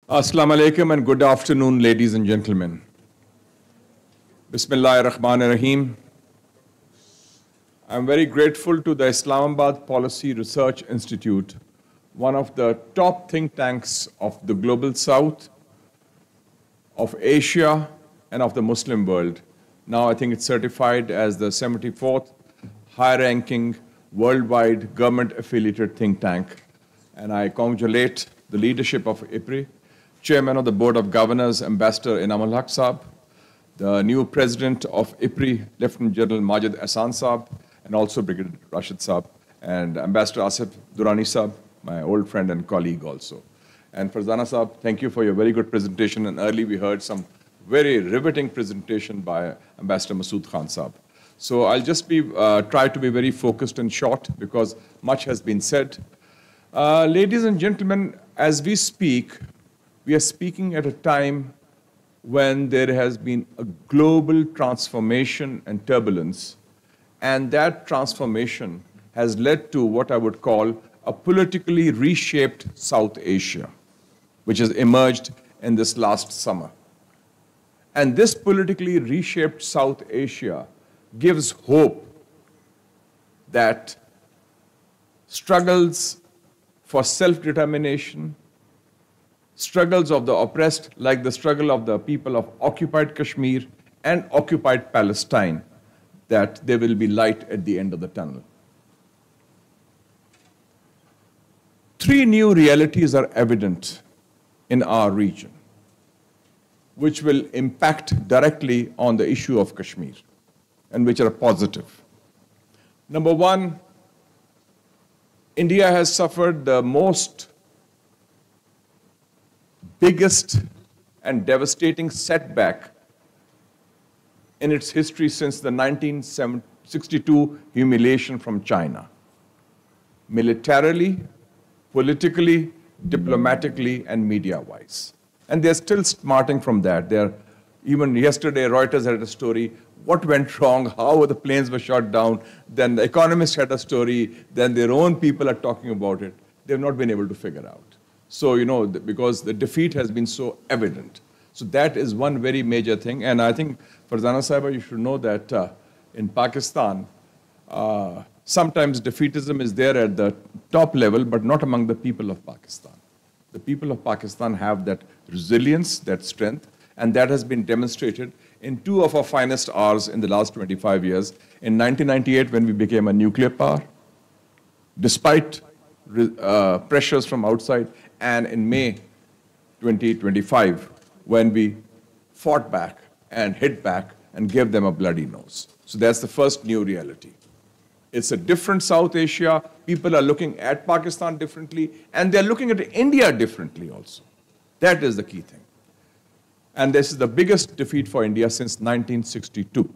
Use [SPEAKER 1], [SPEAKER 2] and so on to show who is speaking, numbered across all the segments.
[SPEAKER 1] Assalamu alaikum and good afternoon, ladies and gentlemen. Bismillahir Rahmanir Rahim. I'm very grateful to the Islamabad Policy Research Institute, one of the top think tanks of the Global South, of Asia, and of the Muslim world. Now I think it's certified as the 74th high-ranking worldwide government-affiliated think tank. And I congratulate the leadership of IPRI, Chairman of the Board of Governors, Ambassador Inam ul Haq Saab, the new President of IPRI, Lieutenant General Majid Ahsan Saab, and also Brigadier Rashid Saab, and Ambassador Asif Durrani Saab, my old friend and colleague also. And Farzana Saab, thank you for your very good presentation. And early we heard some very riveting presentation by Ambassador Masood Khan Saab. So I'll just try to be very focused and short because much has been said. Ladies and gentlemen, as we speak, we are speaking at a time when there has been a global transformation and turbulence, and that transformation has led to what I would call a politically reshaped South Asia, which has emerged in this last summer. And this politically reshaped South Asia gives hope that struggles for self-determination, struggles of the oppressed, like the struggle of the people of occupied Kashmir and occupied Palestine, that there will be light at the end of the tunnel. Three new realities are evident in our region, which will impact directly on the issue of Kashmir, and which are positive. Number one, India has suffered the biggest and devastating setback in its history since the 1962 humiliation from China. Militarily, politically, diplomatically, and media-wise. And they're still smarting from that. Even yesterday, Reuters had a story, what went wrong, how the planes were shot down, then the Economist had a story, then their own people are talking about it. They've not been able to figure out. So, because the defeat has been so evident. So that is one very major thing. And I think, Farzana Sahaba, you should know that in Pakistan, sometimes defeatism is there at the top level, but not among the people of Pakistan. The people of Pakistan have that resilience, that strength, and that has been demonstrated in two of our finest hours in the last 25 years. In 1998, when we became a nuclear power, despite pressures from outside, and in May 2025, when we fought back and hit back and gave them a bloody nose. So that's the first new reality. It's a different South Asia. People are looking at Pakistan differently, and they're looking at India differently also. That is the key thing. And this is the biggest defeat for India since 1962,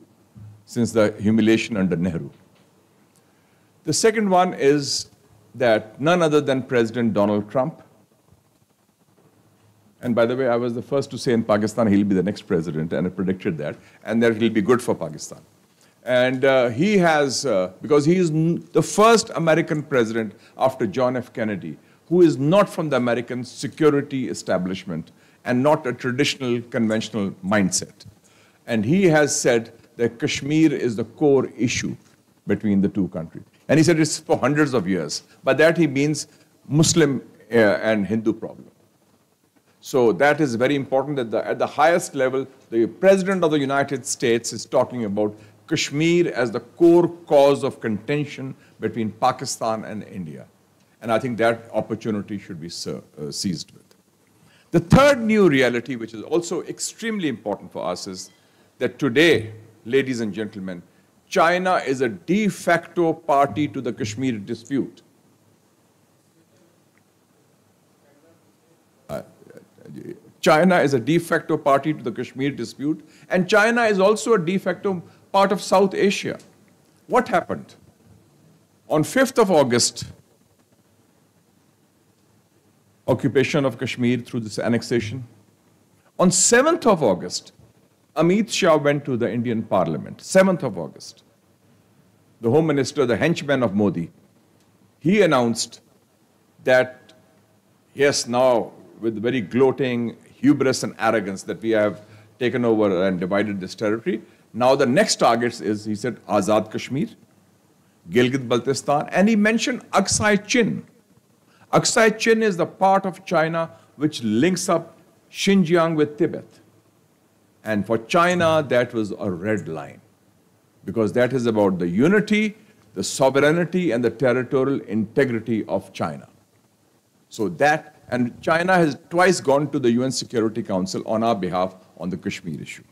[SPEAKER 1] since the humiliation under Nehru. The second one is that none other than President Donald Trump, and by the way, I was the first to say in Pakistan he'll be the next president, and I predicted that, and that he'll be good for Pakistan. And he has, because he is the first American president after John F. Kennedy, who is not from the American security establishment and not a traditional, conventional mindset. And he has said that Kashmir is the core issue between the two countries. And he said it's for hundreds of years. By that he means Muslim and Hindu problem. So that is very important that at the highest level, the President of the United States is talking about Kashmir as the core cause of contention between Pakistan and India. And I think that opportunity should be seized with. The third new reality, which is also extremely important for us, is that today, ladies and gentlemen, China is a de facto party to the Kashmir dispute. China is a de facto party to the Kashmir dispute, and China is also a de facto part of South Asia. What happened? On 5th of August, occupation of Kashmir through this annexation. On 7th of August, Amit Shah went to the Indian Parliament, 7th of August. The Home Minister, the henchman of Modi, he announced that, yes, now with very gloating, hubris and arrogance that we have taken over and divided this territory. Now the next targets is, he said, Azad Kashmir, Gilgit-Baltistan, and he mentioned Aksai Chin. Aksai Chin is the part of China which links up Xinjiang with Tibet. And for China, that was a red line, because that is about the unity, the sovereignty, and the territorial integrity of China. So that, and China has twice gone to the UN Security Council on our behalf on the Kashmir issue.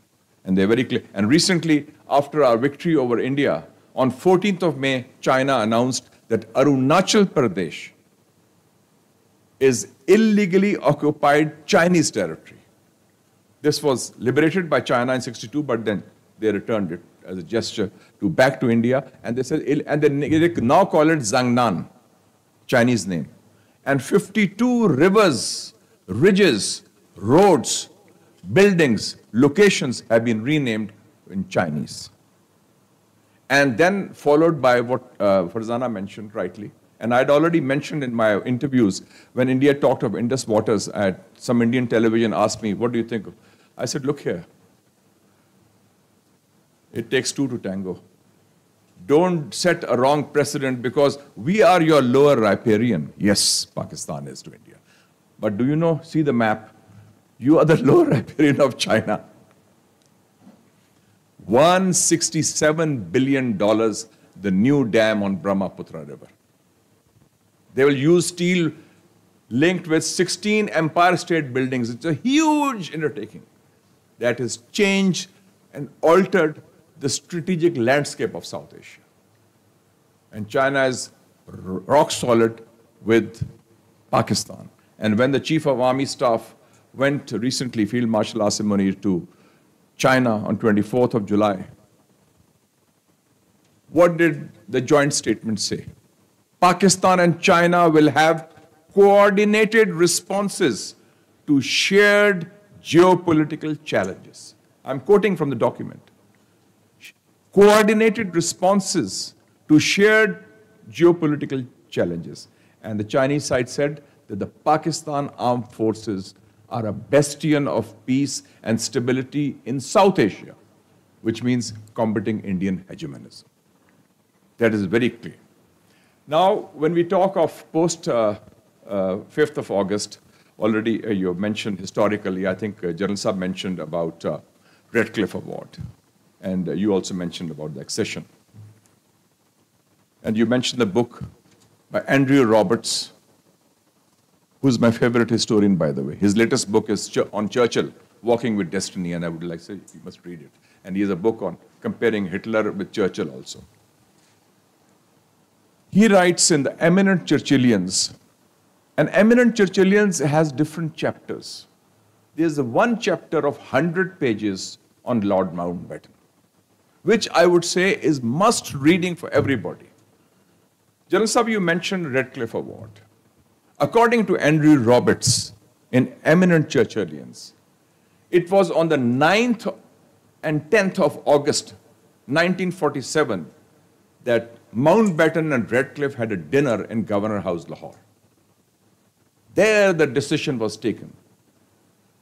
[SPEAKER 1] And they're very clear. And recently, after our victory over India, on 14th of May, China announced that Arunachal Pradesh is illegally occupied Chinese territory. This was liberated by China in '62, but then they returned it as a gesture back to India. And they said, and they now call it Zhangnan, Chinese name. And 52 rivers, ridges, roads, buildings, locations have been renamed in Chinese. And then followed by what Farzana mentioned rightly, and I'd already mentioned in my interviews when India talked of Indus waters, some Indian television asked me, what do you think of? I said, look here, it takes two to tango. Don't set a wrong precedent, because we are your lower riparian. Yes, Pakistan is to India. But do you know, see the map, you are the lower riparian of China. $167 billion, the new dam on Brahmaputra River. They will use steel linked with 16 Empire State buildings. It's a huge undertaking that has changed and altered the strategic landscape of South Asia. And China is rock solid with Pakistan. And when the Chief of Army Staff went recently, Field Marshal Asim Munir, to China on 24th of July, what did the joint statement say? Pakistan and China will have coordinated responses to shared geopolitical challenges. I'm quoting from the document. Coordinated responses to shared geopolitical challenges. And the Chinese side said that the Pakistan armed forces are a bastion of peace and stability in South Asia, which means combating Indian hegemonism. That is very clear. Now, when we talk of post 5th of August, already you mentioned historically, I think General Saab mentioned about Redcliffe Award, and you also mentioned about the accession. And you mentioned the book by Andrew Roberts, who's my favorite historian, by the way. His latest book is on Churchill, Walking with Destiny, and I would like to say you must read it. And he has a book on comparing Hitler with Churchill also. He writes in the Eminent Churchillians, and Eminent Churchillians has different chapters. There's one chapter of 100 pages on Lord Mountbatten, which I would say is must reading for everybody. General Saab, you mentioned Redcliffe Award. According to Andrew Roberts in Eminent Churchillians, it was on the 9th and 10th of August, 1947, that Mountbatten and Redcliffe had a dinner in Governor House, Lahore. There the decision was taken.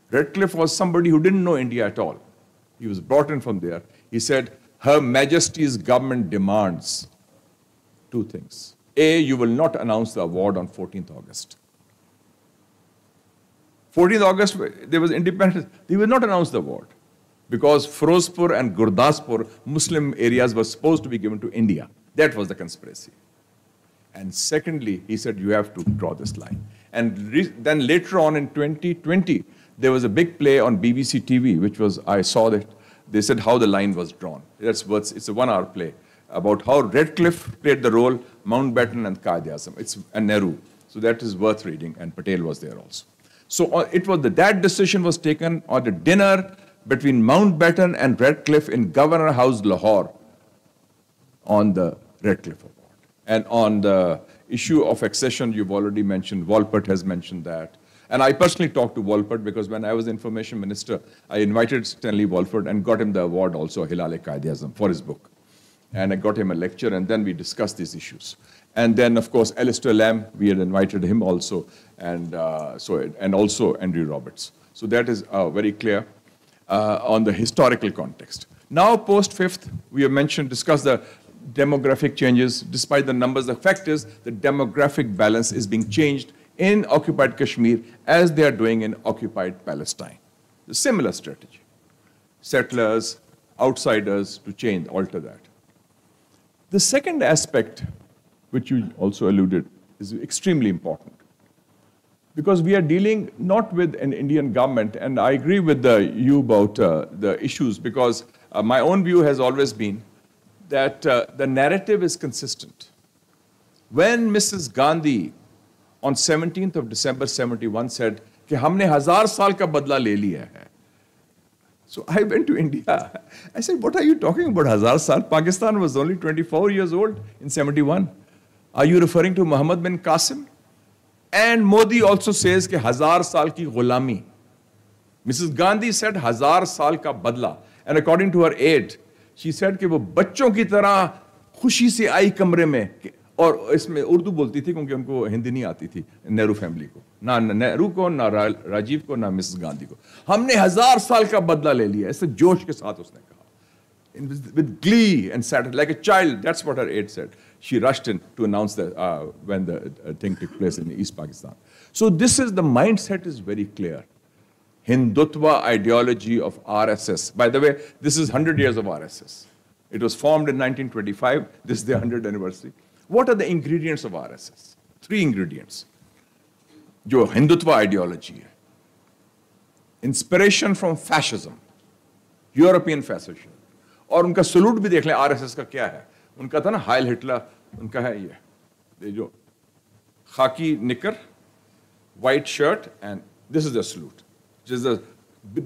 [SPEAKER 1] Redcliffe was somebody who didn't know India at all. He was brought in from there. He said, Her Majesty's government demands two things. A, you will not announce the award on 14th August. 14th August, there was independence. They will not announce the award because Firozpur and Gurdaspur, Muslim areas, were supposed to be given to India. That was the conspiracy. And secondly, he said, you have to draw this line. And then later on in 2020, there was a big play on BBC TV, which was, I saw that, they said how the line was drawn. It's a 1-hour play about how Redcliffe played the role, Mountbatten and Qaid-e-Azam, and Nehru. So that is worth reading, and Patel was there also. So it was that decision was taken on the dinner between Mountbatten and Redcliffe in Governor House, Lahore, on the Redcliffe Award. And on the issue of accession, you've already mentioned, Wolpert has mentioned that. And I personally talked to Wolpert because when I was information minister, I invited Stanley Wolpert and got him the award also, Hilal-e-Qaid-e-Azam, for his book. And I got him a lecture, and then we discussed these issues. And then, of course, Alistair Lamb, we had invited him also, and also Andrew Roberts. So that is very clear on the historical context. Now, post-5th, we have discussed the demographic changes. Despite the numbers, the fact is the demographic balance is being changed in occupied Kashmir as they are doing in occupied Palestine. A similar strategy. Settlers, outsiders to change, alter that. The second aspect, which you also alluded, is extremely important. Because we are dealing not with an Indian government, and I agree with you about the issues, because my own view has always been that the narrative is consistent. When Mrs. Gandhi, on 17th of December 71, said, कि हमने 1000 साल का बदला ले लिया है. So I went to India. I said, what are you talking about, 1000 saal? Pakistan was only 24 years old in 71. Are you referring to Muhammad bin Qasim? And Modi also says कि 1000 साल की गुलामी. Mrs. Gandhi said 1000 साल का बदला. And according to her aide, she said कि वो बच्चों की तरह खुशी से आई कमरे में, और इसमें उर्दू बोलती थी क्योंकि उनको हिंदी नहीं आती थी, नेहरू फैमिली को, ना नेहरू को, ना राजीव को, ना मिसेस गांधी को. हमने 1000 साल का बदला ले लिया, ऐसे जोश के साथ उसने कहा, with glee and sadness, like a child. That's what her aide said. She rushed in to announce that when the thing took place in East Pakistan. So this is, the mindset is very clear. Hindutva ideology of RSS. By the way, this is 100 years of RSS. It was formed in 1925. This is the 100th anniversary. What are the ingredients of RSS? 3 ingredients. जो Hindutva ideology है. Inspiration from fascism, European fascism. और उनका salute भी देख लें RSS का क्या है. उनका था ना हाइल हिटलर, उनका है ये जो खाकी निकर, white shirt, and this is the salute, which is the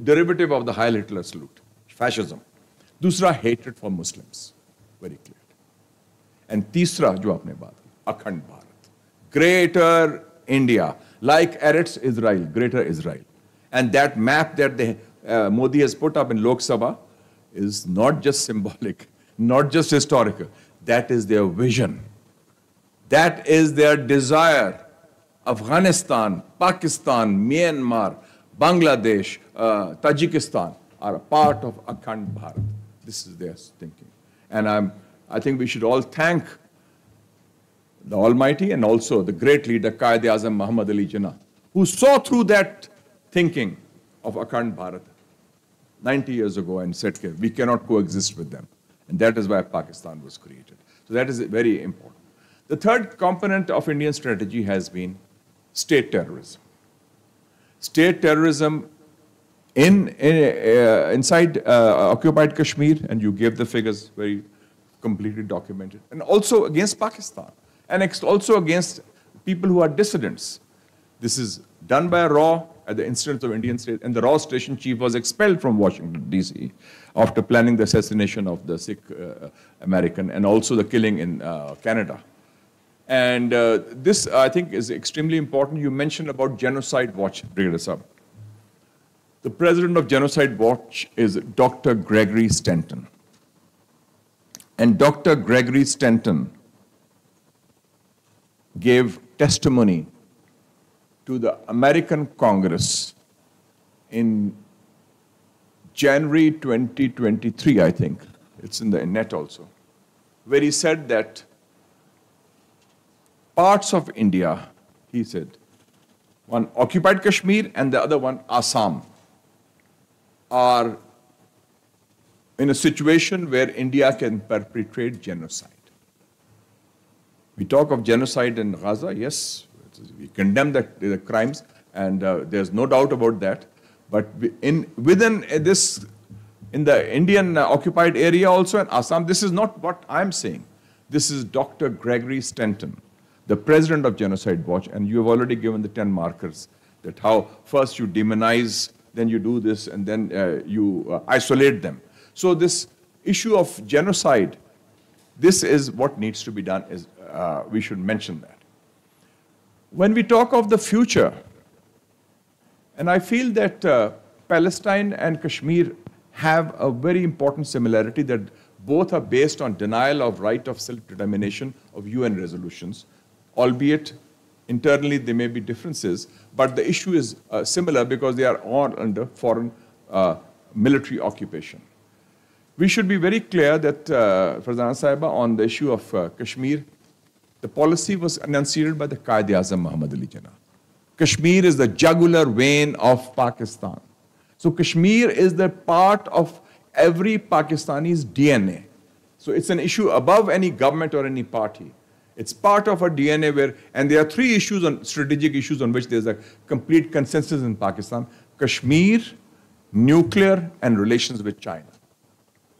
[SPEAKER 1] derivative of the Heil Hitler salute, fascism. दूसरा, hatred for Muslims, very clear. And तीसरा जो आपने बात की, अखंड Bharat, greater India, like Eretz Israel, greater Israel. And that map that Modi has put up in Lok Sabha is not just symbolic, not just historical. That is their vision. That is their desire. Afghanistan, Pakistan, Myanmar, Bangladesh, Tajikistan are a part of Akhand Bharat. This is their thinking. And I think we should all thank the Almighty and also the great leader, Quaid-e-Azam Muhammad Ali Jinnah, who saw through that thinking of Akhand Bharat 90 years ago and said, we cannot coexist with them. And that is why Pakistan was created. So that is very important. The third component of Indian strategy has been state terrorism. State terrorism inside occupied Kashmir, and you gave the figures very completely documented, and also against Pakistan, and also against people who are dissidents. This is done by RAW at the instance of Indian state, and the RAW station chief was expelled from Washington, D.C. after planning the assassination of the Sikh American and also the killing in Canada. And this, I think, is extremely important. You mentioned about Genocide Watch, Brigadier Saab. The president of Genocide Watch is Dr. Gregory Stanton. And Dr. Gregory Stanton gave testimony to the American Congress in January 2023, I think. It's in the net also, where he said that parts of India, he said, one occupied Kashmir and the other one Assam, are in a situation where India can perpetrate genocide. We talk of genocide in Gaza, yes, we condemn the crimes, and there's no doubt about that. But within this, in the Indian occupied area also, in Assam, this is not what I'm saying. This is Dr. Gregory Stanton, the president of Genocide Watch, and you have already given the 10 markers that how first you demonize, then you do this, and then you isolate them. So this issue of genocide, this is what needs to be done, is we should mention that. When we talk of the future, and I feel that Palestine and Kashmir have a very important similarity, that Both are based on denial of right of self-determination of UN resolutions, albeit internally there may be differences, but the issue is similar because they are all under foreign military occupation. We should be very clear that, Farzana Sahiba, on the issue of Kashmir, the policy was enunciated by the Quaid-e-Azam Muhammad Ali Jinnah. Kashmir is the jugular vein of Pakistan. So Kashmir is the part of every Pakistani's DNA. So it's an issue above any government or any party. It's part of our DNA where, and there are three issues on strategic issues on which there's a complete consensus in Pakistan: Kashmir, nuclear, and relations with China.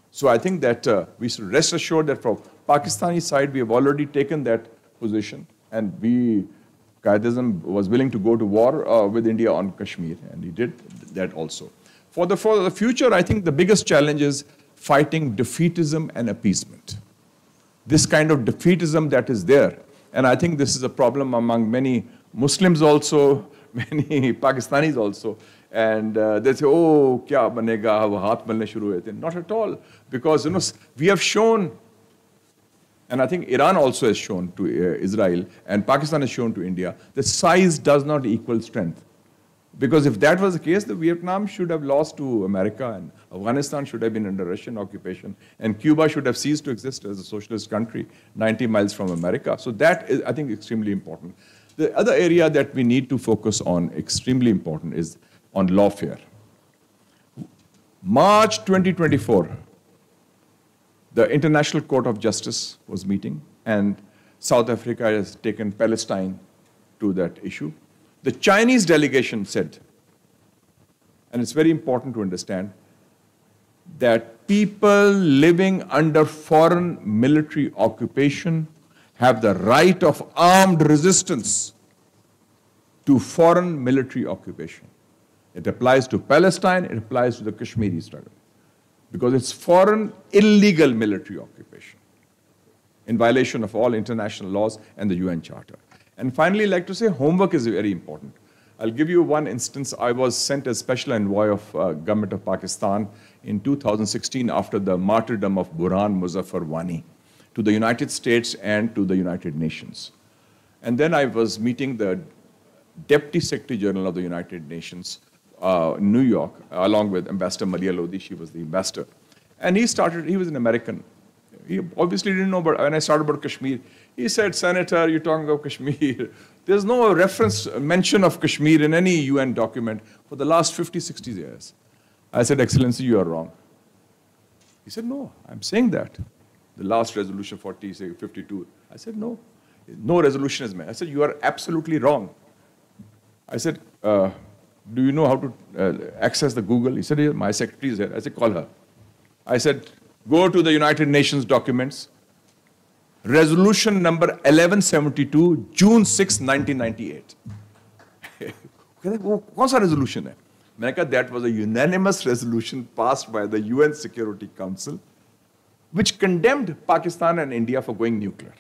[SPEAKER 1] So I think that we should rest assured that from Pakistani side, we have already taken that position, and Quaid-e-Azam was willing to go to war with India on Kashmir, and he did that also. For the future, I think the biggest challenge is fighting defeatism and appeasement. This kind of defeatism that is there, and I think this is a problem among many Muslims also, many Pakistanis also, and they say, oh, kya banega, haath malne shuru hue the. Not at all, because we have shown, and I think Iran also has shown to Israel, and Pakistan has shown to India, that size does not equal strength. Because if that was the case, the Vietnam should have lost to America, and Afghanistan should have been under Russian occupation, and Cuba should have ceased to exist as a socialist country 90 miles from America. So that is, I think, extremely important. The other area that we need to focus on, extremely important, is on lawfare. March 2024, the International Court of Justice was meeting, and South Africa has taken Palestine to that issue. The Chinese delegation said, and it's very important to understand, that people living under foreign military occupation have the right of armed resistance to foreign military occupation. It applies to Palestine, it applies to the Kashmiri struggle, because it's foreign illegal military occupation in violation of all international laws and the UN Charter. And finally, I'd like to say homework is very important. I'll give you one instance. I was sent as special envoy of government of Pakistan in 2016 after the martyrdom of Burhan Muzaffar Wani to the United States and to the United Nations. And then I was meeting the Deputy Secretary General of the United Nations in New York, along with Ambassador Maria Lodi. She was the ambassador. And he was an American. He obviously didn't know, but when I started about Kashmir, he said, Senator, you're talking about Kashmir. There's no reference, mention of Kashmir in any UN document for the last 50, 60 years. I said, Excellency, you are wrong. He said, no, I'm saying that. The last resolution 52. I said, no, no resolution is made. I said, you are absolutely wrong. I said, do you know how to access the Google? He said, my secretary is here. I said, call her. I said, go to the United Nations documents, resolution number 1172, June 6, 1998. Kaun sa resolution hai? Maine kaha, that was a unanimous resolution passed by the UN Security Council, which condemned Pakistan and India for going nuclear,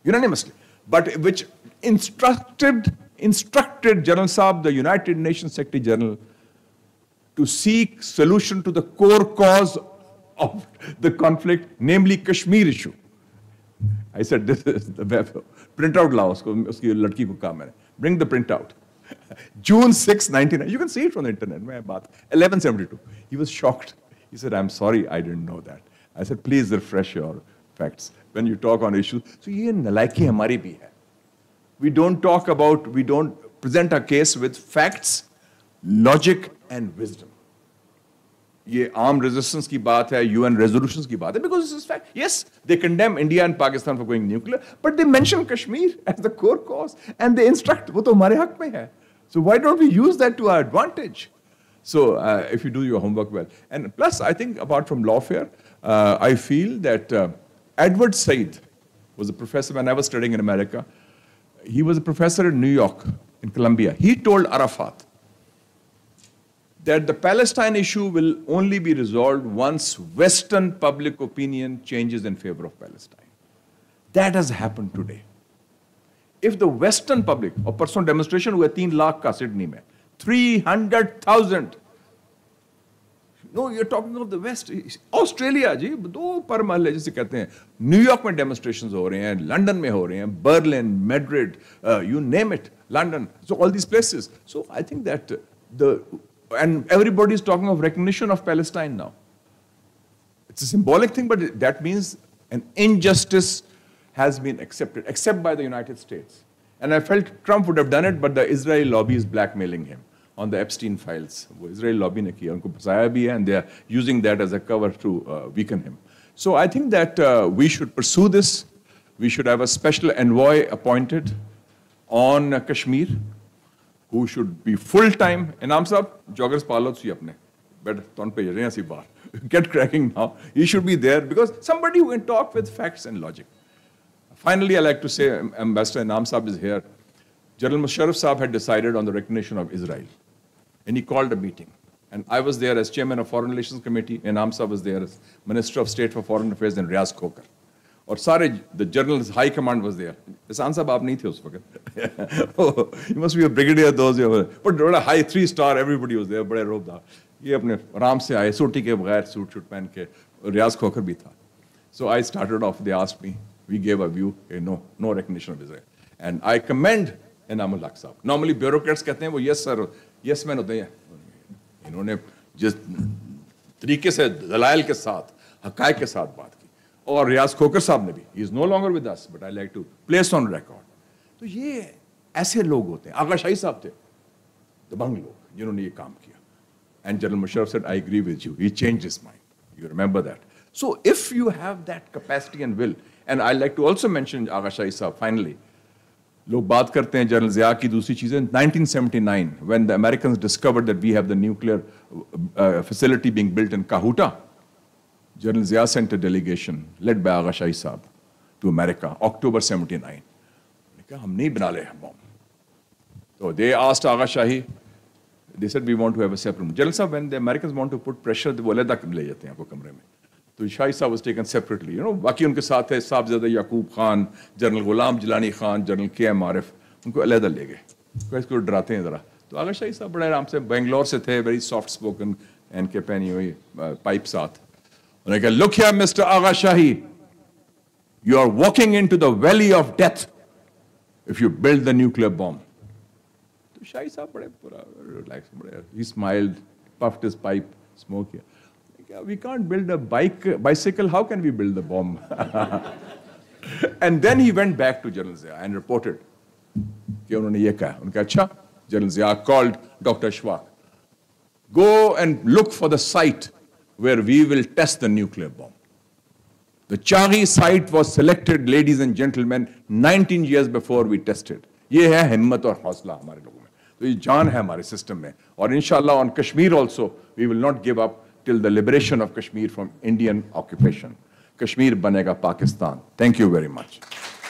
[SPEAKER 1] unanimously, but which instructed General Saab, the United Nations Secretary General, to seek solution to the core cause of the conflict, namely Kashmir issue. I said, this is the printout lao, uski ladki ko kaam hai. Bring the printout. June 6, 1990. You can see it from the internet. 1172. He was shocked. He said, I'm sorry, I didn't know that. I said, please refresh your facts when you talk on issues. So ye nalaiki hamari bhi hai. We don't present our case with facts, logic and wisdom. ये armed resistance की बात है, UN resolutions की बात है, because this is fact. Yes, they condemn India and Pakistan for going nuclear, but they mention Kashmir as the core cause, and they instruct, वो तो हमारे हक में है. So why don't we use that to our advantage? So if you do your homework well. And plus, I think apart from lawfare, I feel that Edward Said was a professor when I was studying in America. He was a professor in New York, in Columbia. He told Arafat that the Palestine issue will only be resolved once Western public opinion changes in favor of Palestine. That has happened today. If the Western public, or person demonstration हुए 3 लाख का Sydney में, 300,000 No, you're talking of the West. Australia, जी, दो पर महल जिसे कहते हैं. New York में demonstrations हो रहे हैं, लंदन में हो रहे हैं, Berlin, Madrid, you name it, London. So all these places. So I think that and everybody is talking of recognition of Palestine now. It's a symbolic thing, but that means an injustice has been accepted, except by the United States. And I felt Trump would have done it, but the Israeli lobby is blackmailing him on the Epstein files. The Israeli lobby ne kiya, unko phasaya bhi hai, and they are using that as a cover to weaken him. So I think that we should pursue this. We should have a special envoy appointed on Kashmir, who should be full-time. Inam sahab, joggers palo si apne. Better ton pe rahe si baar. Get cracking now. He should be there because somebody who can talk with facts and logic. Finally, I like to say, Ambassador Inam Saab is here. General Musharraf Saab had decided on the recognition of Israel. And he called a meeting. And I was there as chairman of Foreign Relations Committee. Inam Saab was there as Minister of State for Foreign Affairs and Riaz Khokhar. Or Sare, the General's High Command was there. Ihsan Saab aap nahi the us waqt. Oh, he must be a brigadier, those who were. But a high 3-star, everybody was there. Bade rob da. Ye apne aram se aaye, soti ke bagair, suit pehen ke. Riaz Khokhar bhi tha. So I started off, they asked me. We gave a view, no recognition of Israel. And I commend Inamul Haq Saab. Normally bureaucrats कहते हैं वो yes sir, yes man होते हैं. इन्होंने जिस तरीके से दलाइल के साथ, हक़ाइक़ के साथ बात की. और रियाज खोकर साहब ने भी, he is no longer with us, but I like to place on record. तो ये ऐसे लोग होते हैं. आगा शाही साहब थे, दबंग लोग, जिन्होंने ये काम किया. And General Musharraf said, I agree with you. He changed his mind. You remember that. So if you have that capacity and will, and I like to also mention Agha Shahi Sahab, finally, लोग बात करते हैं General Zia की दूसरी चीज़ें. 1979, when the Americans discovered that we have the nuclear facility being built in Kahuta, General Zia sent a delegation led by Agha Shahi Sahab to America, October 79. कहा हम नहीं बना रहे bomb. So they asked Agha Shahi, they said we want to have a separate room. General Sahab, when the Americans want to put pressure, वो अलग ले जाते हैं आपको कमरे में. तो शाही साहब was taken separately. बाकी उनके साथ है साहबजादा याकूब खान, जनरल गुलाम जिलानी खान, जनरल के.एम. आरिफ, उनको अलग ले गए. इसको डराते हैं ज़रा. तो आगा शाही साहब बड़े आराम से बेंगलोर से थे, very soft spoken, एन के पहनी हुई पाइप साथ. उन्होंने कहा, look here, Mr. Agha Shahi, you are walking into the valley of death if you build the nuclear bomb. तो शाही साहब बड़े पूरा relaxed, he smiled, puffed his pipe, smoke here. We can't build a bicycle. How can we build the bomb? And then he went back to General Zia and reported कि उन्होंने ये कहा. उनका अच्छा. General Zia called Dr. Ashfaq. Go and look for the site where we will test the nuclear bomb. The Chaghi site was selected, ladies and gentlemen, 19 years before we tested. ये है हिम्मत और हौसला हमारे लोगों में. तो ये जान है हमारे सिस्टम में. और इंशाल्लाह on Kashmir also we will not give up till the liberation of Kashmir from Indian occupation. Kashmir banega Pakistan. Thank you very much.